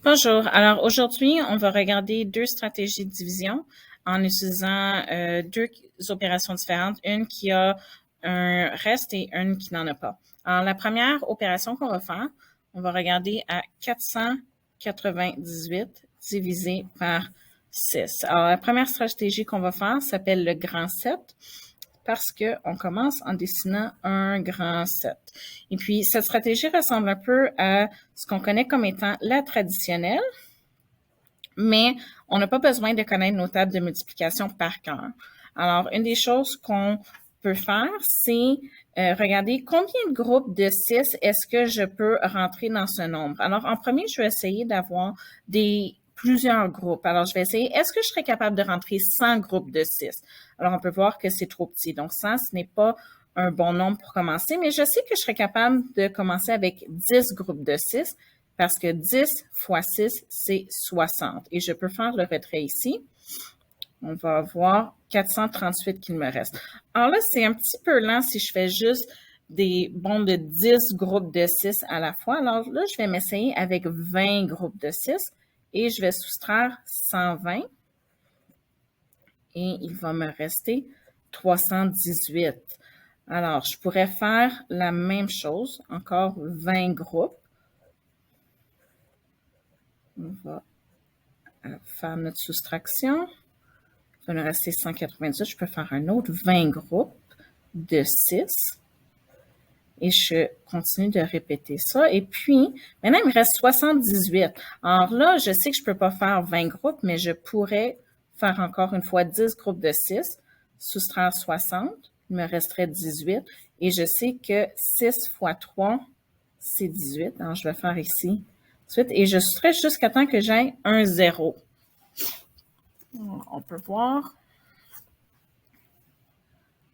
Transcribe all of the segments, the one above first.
Bonjour. Alors aujourd'hui, on va regarder deux stratégies de division en utilisant deux opérations différentes, une qui a un reste et une qui n'en a pas. Alors la première opération qu'on va faire, on va regarder à 498 divisé par 6. Alors la première stratégie qu'on va faire s'appelle le grand 7 parce qu'on commence en dessinant un grand 7. Et puis, cette stratégie ressemble un peu à ce qu'on connaît comme étant la traditionnelle, mais on n'a pas besoin de connaître nos tables de multiplication par cœur. Alors, une des choses qu'on peut faire, c'est regarder combien de groupes de 6 est-ce que je peux rentrer dans ce nombre. Alors, en premier, je vais essayer d'avoir plusieurs groupes. Alors, je vais essayer, est-ce que je serais capable de rentrer 100 groupes de 6? Alors, on peut voir que c'est trop petit. Donc, 100, ce n'est pas un bon nombre pour commencer, mais je sais que je serais capable de commencer avec 10 groupes de 6 parce que 10 fois 6, c'est 60. Et je peux faire le retrait ici. On va avoir 438 qu'il me reste. Alors là, c'est un petit peu lent si je fais juste des bons de 10 groupes de 6 à la fois. Alors là, je vais m'essayer avec 20 groupes de 6 et je vais soustraire 120 et il va me rester 318. Alors, je pourrais faire la même chose, encore 20 groupes. On va faire notre soustraction. Il va nous rester 198. Je peux faire un autre 20 groupes de 6. Et je continue de répéter ça. Et puis, maintenant, il me reste 78. Alors là, je sais que je ne peux pas faire 20 groupes, mais je pourrais faire encore une fois 10 groupes de 6, soustraire 60. Il me resterait 18. Et je sais que 6 fois 3, c'est 18. Alors, je vais faire ici 18. Et je soustrais jusqu'à temps que j'aie un 0. On peut voir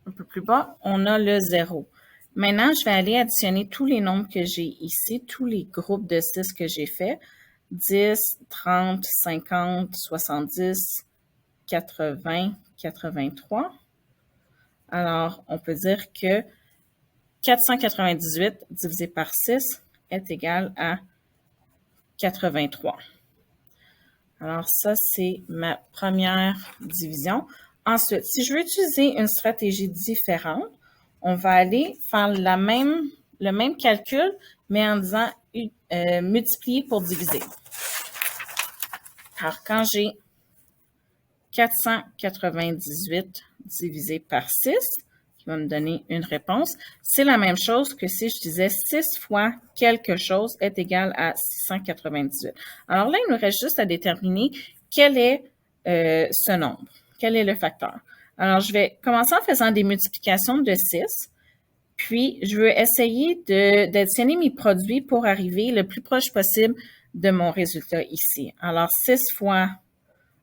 un peu plus bas, on a le 0. Maintenant, je vais aller additionner tous les nombres que j'ai ici, tous les groupes de 6 que j'ai fait. 10, 30, 50, 70, 80, 83. Alors, on peut dire que 498 divisé par 6 est égal à 83. Alors, ça, c'est ma première division. Ensuite, si je veux utiliser une stratégie différente, on va aller faire le même calcul, mais en disant multiplier pour diviser. Alors, quand j'ai 498 divisé par 6, qui va me donner une réponse, c'est la même chose que si je disais 6 fois quelque chose est égal à 698. Alors là, il nous reste juste à déterminer quel est ce nombre, quel est le facteur. Alors, je vais commencer en faisant des multiplications de 6, puis je veux essayer d'additionner mes produits pour arriver le plus proche possible de mon résultat ici. Alors, 6 fois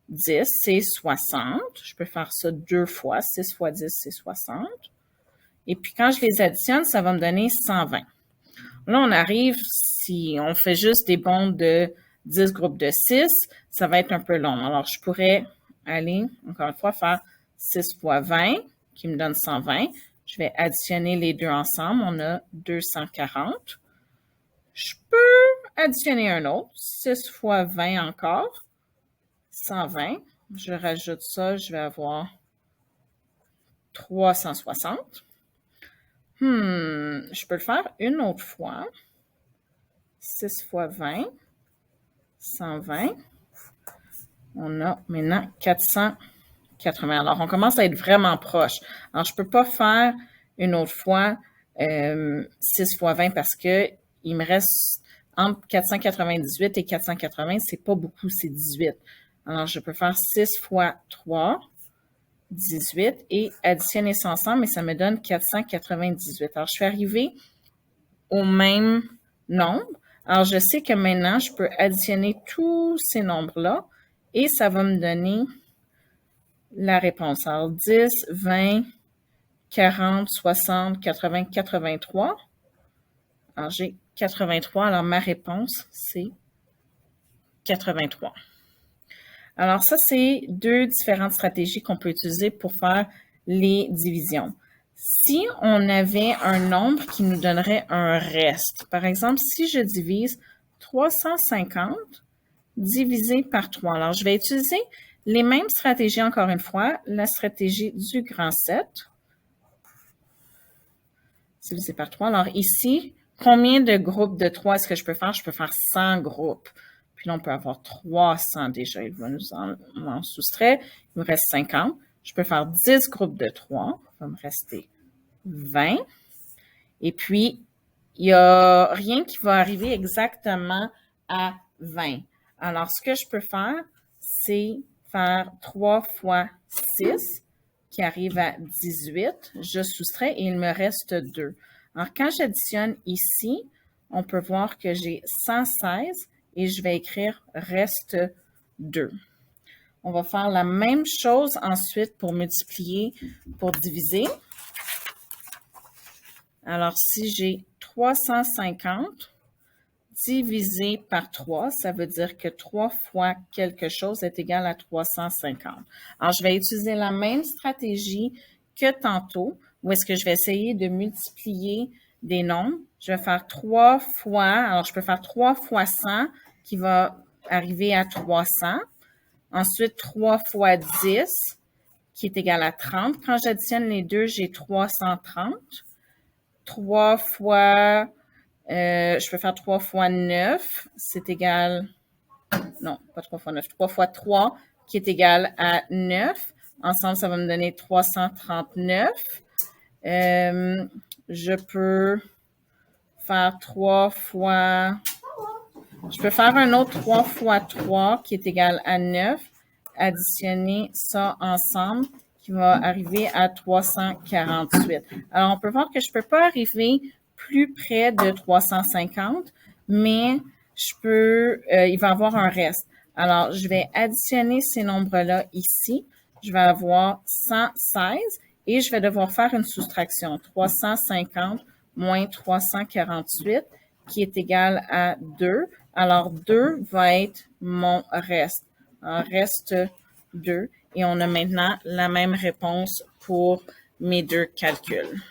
10, c'est 60. Je peux faire ça deux fois. 6 fois 10, c'est 60. Et puis, quand je les additionne, ça va me donner 120. Là, on arrive, si on fait juste des bons de 10 groupes de 6, ça va être un peu long. Alors, je pourrais aller, encore une fois, faire 6 fois 20, qui me donne 120. Je vais additionner les deux ensemble. On a 240. Je peux additionner un autre. 6 fois 20 encore. 120. Je rajoute ça, je vais avoir 360. Je peux le faire une autre fois. 6 fois 20, 120. On a maintenant 480. Alors, on commence à être vraiment proche. Alors, je ne peux pas faire une autre fois 6 fois 20 parce que il me reste entre 498 et 480, c'est pas beaucoup, c'est 18. Alors, je peux faire 6 fois 3, 18, et additionner ça ensemble, mais ça me donne 498. Alors, je suis arrivée au même nombre. Alors, je sais que maintenant, je peux additionner tous ces nombres-là et ça va me donner la réponse. Alors, 10, 20, 40, 60, 80, 83. Alors, j'ai 83. Alors, ma réponse, c'est 83. Alors, ça, c'est deux différentes stratégies qu'on peut utiliser pour faire les divisions. Si on avait un nombre qui nous donnerait un reste, par exemple, si je divise 350 divisé par 3. Alors, je vais utiliser les mêmes stratégies encore une fois, la stratégie du grand 7, divisé par 3. Alors ici, combien de groupes de 3 est-ce que je peux faire? Je peux faire 100 groupes. Puis là, on peut avoir 300 déjà. Il va nous en soustraire. Il me reste 50. Je peux faire 10 groupes de 3. Il va me rester 20. Et puis, il n'y a rien qui va arriver exactement à 20. Alors, ce que je peux faire, c'est faire 3 fois 6, qui arrive à 18. Je soustrais et il me reste 2. Alors, quand j'additionne ici, on peut voir que j'ai 116 et je vais écrire reste 2. On va faire la même chose ensuite pour multiplier, pour diviser. Alors, si j'ai 350 divisé par 3, ça veut dire que 3 fois quelque chose est égal à 350. Alors, je vais utiliser la même stratégie que tantôt, où est-ce que je vais essayer de multiplier des nombres. Je vais faire 3 fois, alors je peux faire 3 fois 100 qui va arriver à 300. Ensuite, 3 fois 10 qui est égal à 30. Quand j'additionne les deux, j'ai 330. 3 fois, je peux faire 3 fois 9, c'est égal, non, pas 3 fois 9, 3 fois 3 qui est égal à 9. Ensemble, ça va me donner 339. Je peux faire 3 fois, je peux faire un autre 3 fois 3 qui est égal à 9, additionner ça ensemble qui va arriver à 348. Alors, on peut voir que je peux pas arriver plus près de 350, mais je peux, il va y avoir un reste. Alors, je vais additionner ces nombres-là ici. Je vais avoir 116 et je vais devoir faire une soustraction. 350 moins 348 qui est égal à 2. Alors, 2 va être mon reste. Alors, reste 2. Et on a maintenant la même réponse pour mes deux calculs.